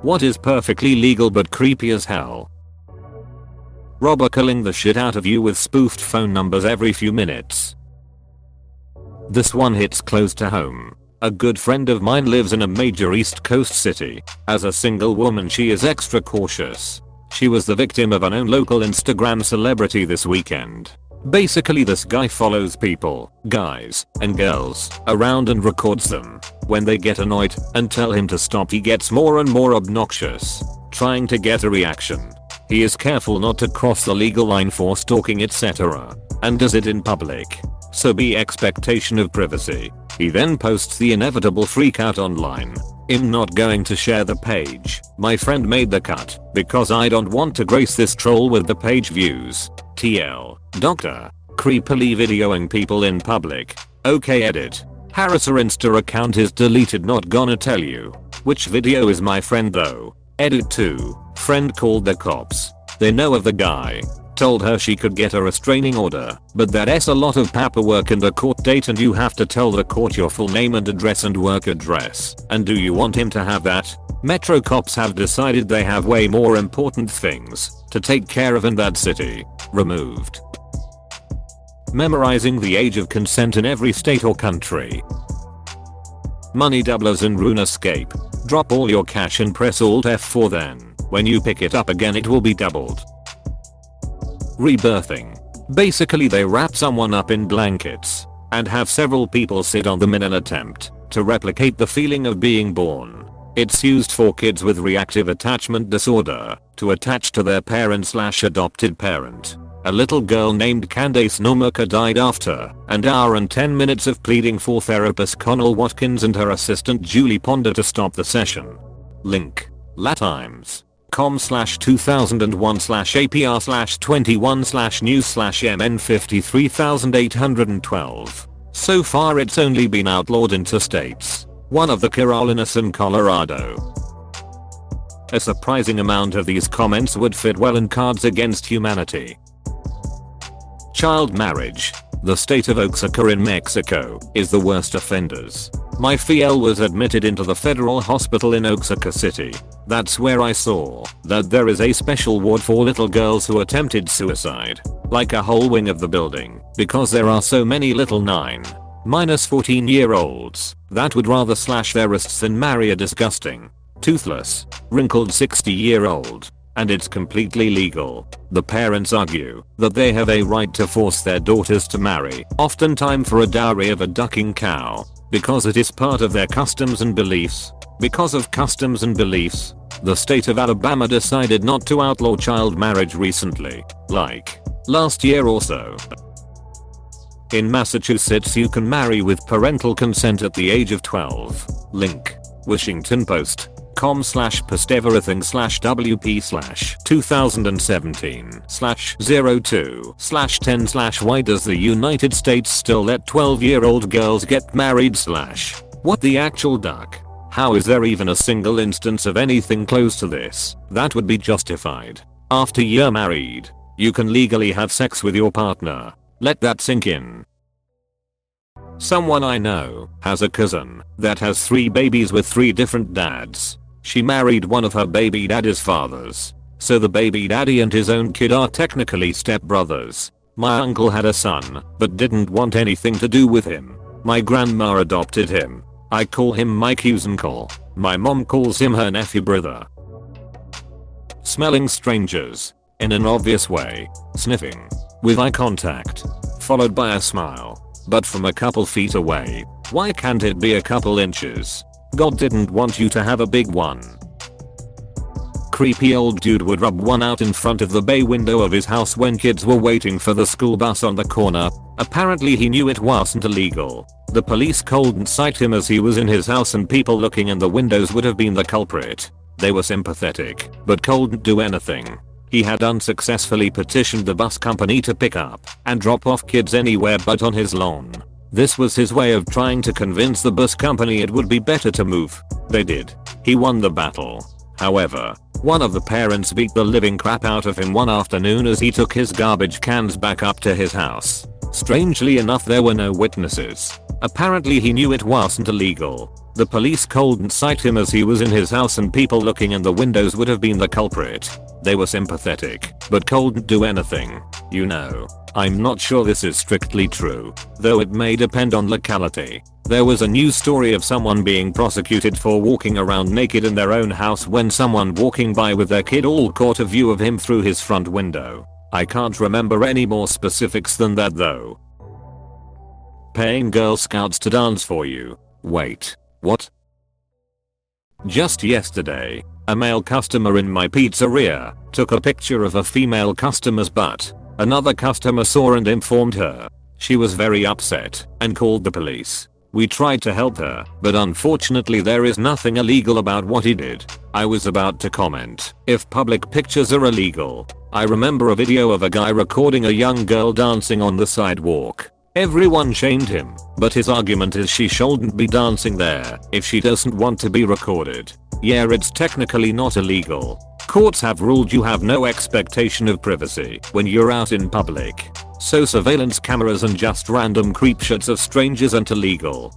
What is perfectly legal but creepy as hell? Robber killing the shit out of you with spoofed phone numbers every few minutes. This one hits close to home. A good friend of mine lives in a major East Coast city. As a single woman, she is extra cautious. She was the victim of an unknown local Instagram celebrity this weekend. Basically, this guy follows people, guys and girls, around and records them. When they get annoyed and tell him to stop, he gets more and more obnoxious, trying to get a reaction. He is careful not to cross the legal line for stalking, etc., and does it in public. So be expectation of privacy. He then posts the inevitable freakout online. I'm not going to share the page. My friend made the cut because I don't want to grace this troll with the page views. TL. Doctor. Creepily videoing people in public. Okay, edit. Harasser Insta account is deleted, not gonna tell you. Which video is my friend though? Edit 2. Friend called the cops. They know of the guy. Told her she could get a restraining order, but that's a lot of paperwork and a court date, and you have to tell the court your full name and address and work address. And do you want him to have that? Metro cops have decided they have way more important things to take care of in that city. Removed. Memorizing the age of consent in every state or country. Money doublers in RuneScape. Drop all your cash and press Alt F4, then when you pick it up again it will be doubled. Rebirthing. Basically, they wrap someone up in blankets and have several people sit on them in an attempt to replicate the feeling of being born. It's used for kids with reactive attachment disorder to attach to their parent/adopted parent. A little girl named Candace Nomaka died after an hour and 10 minutes of pleading for therapist Connell Watkins and her assistant Julie Ponder to stop the session. Link. latimes.com/2001/news/mn53812. So far it's only been outlawed in 2 states. One of the Carolinas and Colorado. A surprising amount of these comments would fit well in Cards Against Humanity. Child marriage. The state of Oaxaca in Mexico is the worst offenders. My FL was admitted into the federal hospital in Oaxaca City. That's where I saw that there is a special ward for little girls who attempted suicide. Like a whole wing of the building, because there are so many little 9-14-year-olds that would rather slash their wrists than marry a disgusting, toothless, wrinkled 60-year-old. And it's completely legal. The parents argue that they have a right to force their daughters to marry, oftentimes for a dowry of a ducking cow, because it is part of their customs and beliefs. Because of customs and beliefs, the state of Alabama decided not to outlaw child marriage recently, like last year or so. In Massachusetts you can marry with parental consent at the age of 12. Link. Washington Post. com/PostEverything/WP/2017/02/10/ Why does the United States still let 12-year-old girls get married / What the actual duck? How is there even a single instance of anything close to this that would be justified? After you're married, you can legally have sex with your partner. Let that sink in. Someone I know has a cousin that has 3 babies with 3 different dads. She married one of her baby daddy's fathers, so the baby daddy and his own kid are technically stepbrothers. My uncle had a son, but didn't want anything to do with him. My grandma adopted him. I call him my uncle. My mom calls him her nephew brother. Smelling strangers in an obvious way. Sniffing with eye contact, followed by a smile, but from a couple feet away. Why can't it be a couple inches? God didn't want you to have a big one. Creepy old dude would rub one out in front of the bay window of his house when kids were waiting for the school bus on the corner. Apparently he knew it wasn't illegal. The police couldn't cite him as he was in his house, and people looking in the windows would have been the culprit. They were sympathetic, but couldn't do anything. He had unsuccessfully petitioned the bus company to pick up and drop off kids anywhere but on his lawn. This was his way of trying to convince the bus company it would be better to move. They did. He won the battle. However, one of the parents beat the living crap out of him one afternoon as he took his garbage cans back up to his house. Strangely enough, there were no witnesses. Apparently he knew it wasn't illegal. The police couldn't cite him as he was in his house and people looking in the windows would have been the culprit. They were sympathetic, but couldn't do anything. You know, I'm not sure this is strictly true, though it may depend on locality. There was a news story of someone being prosecuted for walking around naked in their own house when someone walking by with their kid all caught a view of him through his front window. I can't remember any more specifics than that though. Paying Girl Scouts to dance for you. Wait, what? Just yesterday, a male customer in my pizzeria took a picture of a female customer's butt. Another customer saw and informed her. She was very upset and called the police. We tried to help her, but unfortunately there is nothing illegal about what he did. I was about to comment if public pictures are illegal. I remember a video of a guy recording a young girl dancing on the sidewalk. Everyone shamed him, but his argument is she shouldn't be dancing there if she doesn't want to be recorded. Yeah, it's technically not illegal. Courts have ruled you have no expectation of privacy when you're out in public. So surveillance cameras and just random creepshots of strangers aren't illegal.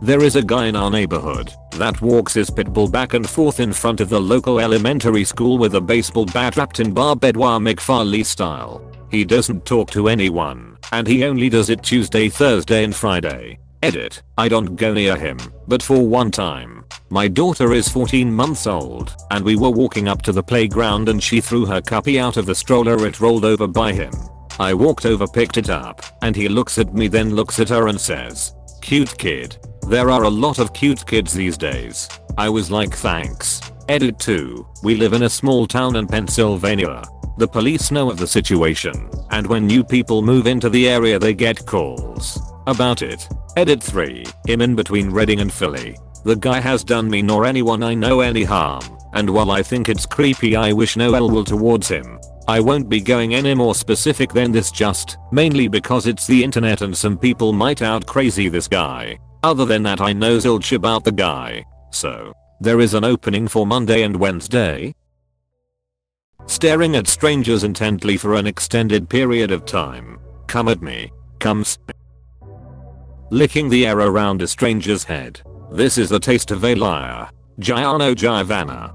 There is a guy in our neighborhood that walks his pit bull back and forth in front of the local elementary school with a baseball bat wrapped in Barbara McFarlane style. He doesn't talk to anyone, and he only does it Tuesday, Thursday and Friday. Edit, I don't go near him, but for one time, my daughter is 14 months old, and we were walking up to the playground and she threw her cuppy out of the stroller. It rolled over by him. I walked over, picked it up, and he looks at me, then looks at her and says, "Cute kid." There are a lot of cute kids these days. I was like, thanks. Edit 2, we live in a small town in Pennsylvania. The police know of the situation, and when new people move into the area they get calls about it. Edit 3, I'm in between Reading and Philly. The guy has done me nor anyone I know any harm, and while I think it's creepy I wish no ill will towards him. I won't be going any more specific than this, just mainly because it's the internet and some people might out crazy this guy. Other than that I know zilch about the guy. So, there is an opening for Monday and Wednesday. Staring at strangers intently for an extended period of time. Come at me. Licking the air around a stranger's head. This is the taste of a liar. Giano Givana.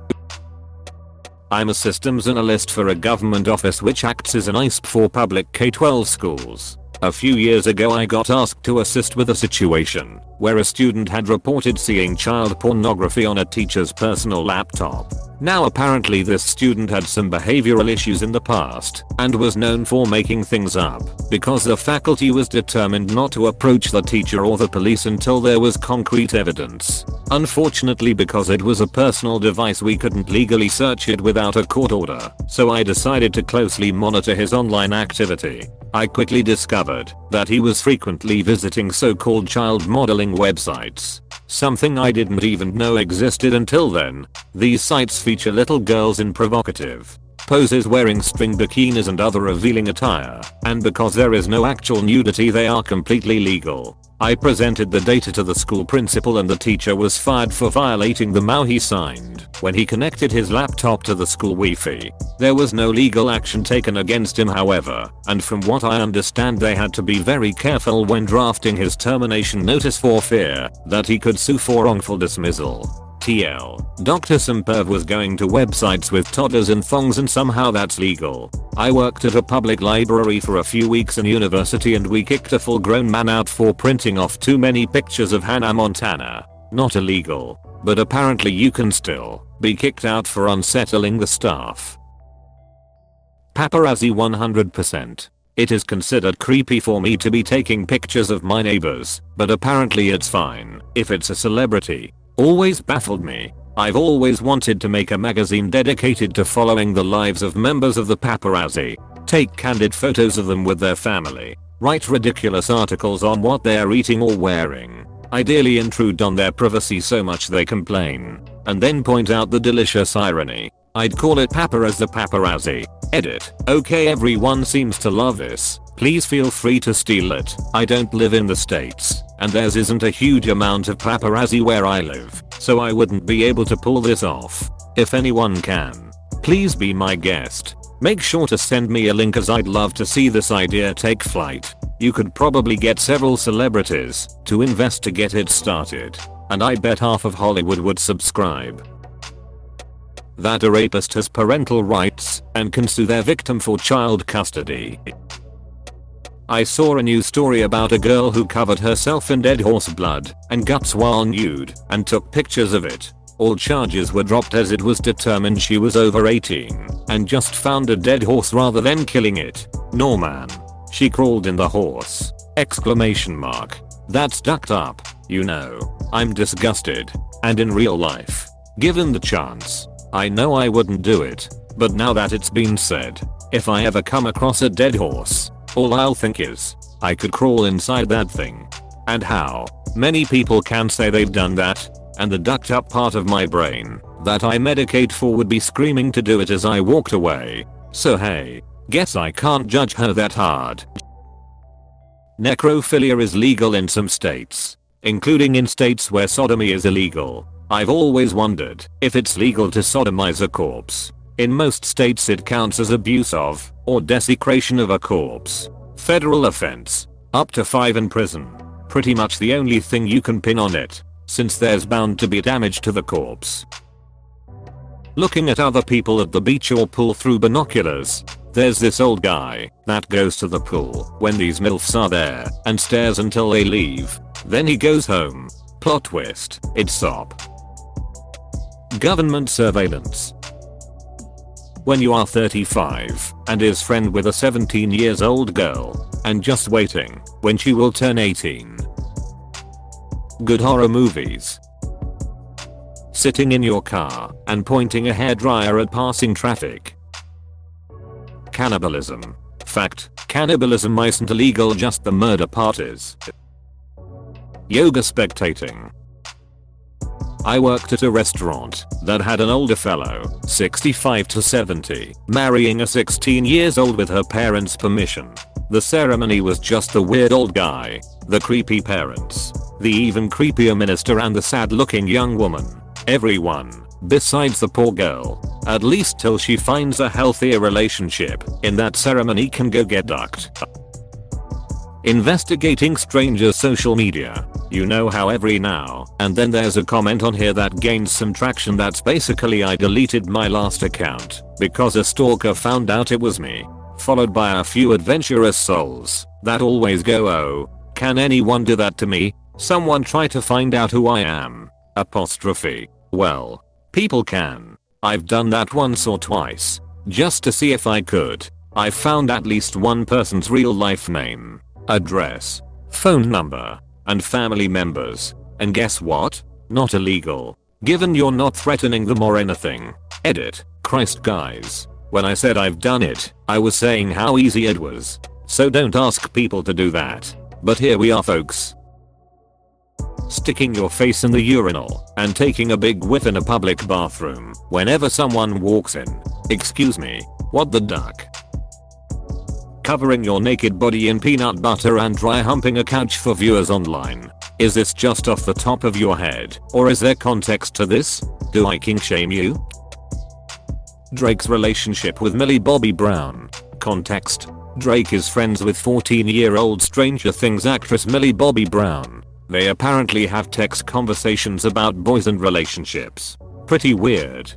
I'm a systems analyst for a government office which acts as an ISP for public K-12 schools. A few years ago I got asked to assist with a situation where a student had reported seeing child pornography on a teacher's personal laptop. Now apparently this student had some behavioral issues in the past and was known for making things up because the faculty was determined not to approach the teacher or the police until there was concrete evidence. Unfortunately, because it was a personal device we couldn't legally search it without a court order, so I decided to closely monitor his online activity. I quickly discovered that he was frequently visiting so-called child modeling websites. Something I didn't even know existed until then. These sites feature little girls in provocative poses wearing string bikinis and other revealing attire, and because there is no actual nudity they are completely legal. I presented the data to the school principal and the teacher was fired for violating the MOU he signed when he connected his laptop to the school Wi-Fi. There was no legal action taken against him however, and from what I understand they had to be very careful when drafting his termination notice for fear that he could sue for wrongful dismissal. TL. Dr. Simperv was going to websites with toddlers in thongs and somehow that's legal. I worked at a public library for a few weeks in university and we kicked a full grown man out for printing off too many pictures of Hannah Montana. Not illegal, but apparently you can still be kicked out for unsettling the staff. Paparazzi 100%. It is considered creepy for me to be taking pictures of my neighbors, but apparently it's fine if it's a celebrity. Always baffled me. I've always wanted to make a magazine dedicated to following the lives of members of the paparazzi. Take candid photos of them with their family. Write ridiculous articles on what they're eating or wearing. Ideally intrude on their privacy so much they complain. And then point out the delicious irony. I'd call it Paparazzi the Paparazzi. Edit. Okay, everyone seems to love this. Please feel free to steal it. I don't live in the States, and theirs isn't a huge amount of paparazzi where I live, so I wouldn't be able to pull this off. If anyone can, please be my guest. Make sure to send me a link as I'd love to see this idea take flight. You could probably get several celebrities to invest to get it started. And I bet half of Hollywood would subscribe. That a rapist has parental rights and can sue their victim for child custody. I saw a news story about a girl who covered herself in dead horse blood and guts while nude and took pictures of it. All charges were dropped as it was determined she was over 18 and just found a dead horse rather than killing it. No man. She crawled in the horse. Exclamation mark. That's ducked up, you know. I'm disgusted. And in real life, given the chance, I know I wouldn't do it. But now that it's been said, if I ever come across a dead horse, all I'll think is, I could crawl inside that thing. And how many people can say they've done that? And the ducked up part of my brain that I medicate for would be screaming to do it as I walked away. So hey, guess I can't judge her that hard. Necrophilia is legal in some states, including in states where sodomy is illegal. I've always wondered if it's legal to sodomize a corpse. In most states it counts as abuse of or desecration of a corpse. Federal offense. Up to 5 in prison. Pretty much the only thing you can pin on it, since there's bound to be damage to the corpse. Looking at other people at the beach or pool through binoculars. There's this old guy that goes to the pool when these MILFs are there and stares until they leave. Then he goes home. Plot twist, it's SOP. Government surveillance. When you are 35 and is friend with a 17 years old girl and just waiting when she will turn 18. Good horror movies. Sitting in your car and pointing a hairdryer at passing traffic. Cannibalism. Fact, cannibalism isn't illegal, just the murder part is. Yoga spectating. I worked at a restaurant that had an older fellow, 65 to 70, marrying a 16 years old with her parents' permission. The ceremony was just the weird old guy, the creepy parents, the even creepier minister and the sad looking young woman. Everyone, besides the poor girl, at least till she finds a healthier relationship in that ceremony, can go get ducked. Investigating strangers' social media. You know how every now and then there's a comment on here that gains some traction that's basically I deleted my last account because a stalker found out it was me, followed by a few adventurous souls that always go, oh, can anyone do that to me? Someone try to find out who I am. Apostrophe. Well, people can. I've done that once or twice, just to see if I could. I found at least one person's real life name, address, phone number, and family members. And guess what? Not illegal. Given you're not threatening them or anything. Edit. Christ guys. When I said I've done it, I was saying how easy it was. So don't ask people to do that. But here we are, folks. Sticking your face in the urinal and taking a big whiff in a public bathroom whenever someone walks in. Excuse me, what the duck? Covering your naked body in peanut butter and dry humping a couch for viewers online. Is this just off the top of your head, or is there context to this? Do I kink shame you? Drake's relationship with Millie Bobby Brown. Context: Drake is friends with 14-year-old Stranger Things actress Millie Bobby Brown. They apparently have text conversations about boys and relationships. Pretty weird.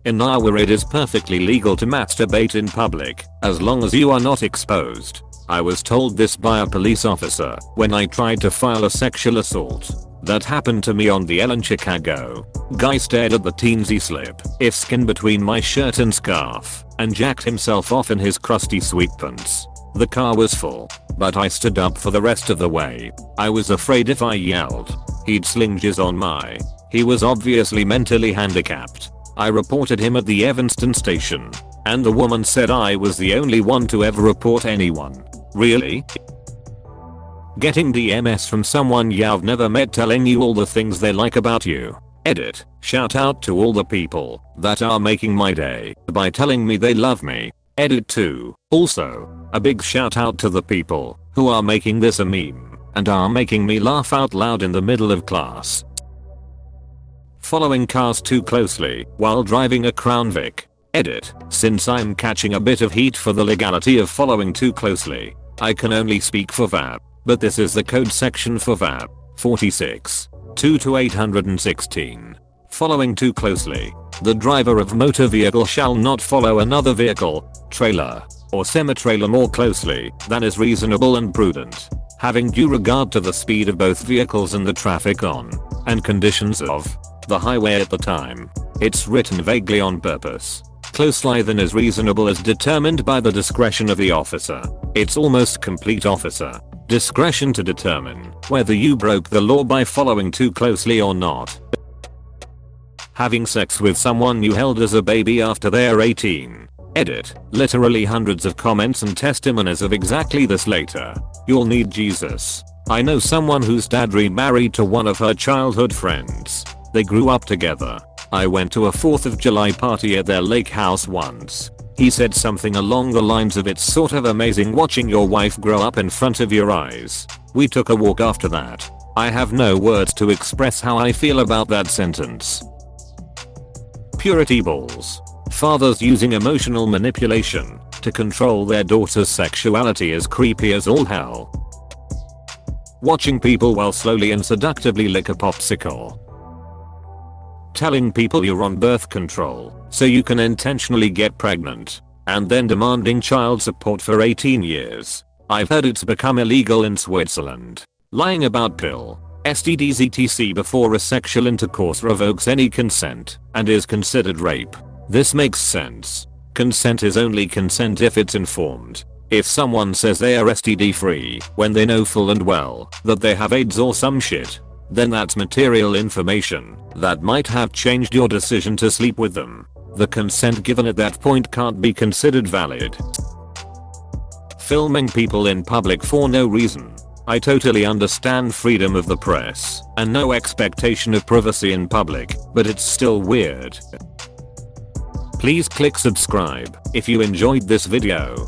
In our it is perfectly legal to masturbate in public, as long as you are not exposed. I was told this by a police officer when I tried to file a sexual assault. That happened to me on the L in Chicago. Guy stared at the teensy slip if skin between my shirt and scarf and jacked himself off in his crusty sweatpants. The car was full, but I stood up for the rest of the way. I was afraid if I yelled, he'd sling jizz on my. He was obviously mentally handicapped. I reported him at the Evanston station, and the woman said I was the only one to ever report anyone. Really? Getting DMS from someone you've never met telling you all the things they like about you. Edit. Shout out to all the people that are making my day by telling me they love me. Edit 2. Also, a big shout out to the people who are making this a meme and are making me laugh out loud in the middle of class. Following cars too closely while driving a Crown Vic. Edit. Since I'm catching a bit of heat for the legality of following too closely, I can only speak for VAP, but this is the code section for VAP 46 2 to 816. Following too closely. The driver of motor vehicle shall not follow another vehicle, trailer, or semi-trailer more closely than is reasonable and prudent, having due regard to the speed of both vehicles and the traffic on, and conditions of, the highway at the time. It's written vaguely on purpose. Closely than is reasonable is determined by the discretion of the officer. It's almost complete officer discretion to determine whether you broke the law by following too closely or not. Having sex with someone you held as a baby after they're 18. Edit. Literally hundreds of comments and testimonies of exactly this later. You'll need Jesus. I know someone whose dad remarried to one of her childhood friends. They grew up together. I went to a 4th of July party at their lake house once. He said something along the lines of it's sort of amazing watching your wife grow up in front of your eyes. We took a walk after that. I have no words to express how I feel about that sentence. Purity balls. Fathers using emotional manipulation to control their daughter's sexuality is creepy as all hell. Watching people while slowly and seductively lick a popsicle. Telling people you're on birth control so you can intentionally get pregnant, and then demanding child support for 18 years. I've heard it's become illegal in Switzerland. Lying about pill, STDs etc. before a sexual intercourse revokes any consent and is considered rape. This makes sense. Consent is only consent if it's informed. If someone says they are STD free when they know full and well that they have AIDS or some shit, then that's material information that might have changed your decision to sleep with them. The consent given at that point can't be considered valid. Filming people in public for no reason. I totally understand freedom of the press and no expectation of privacy in public, but it's still weird. Please click subscribe if you enjoyed this video.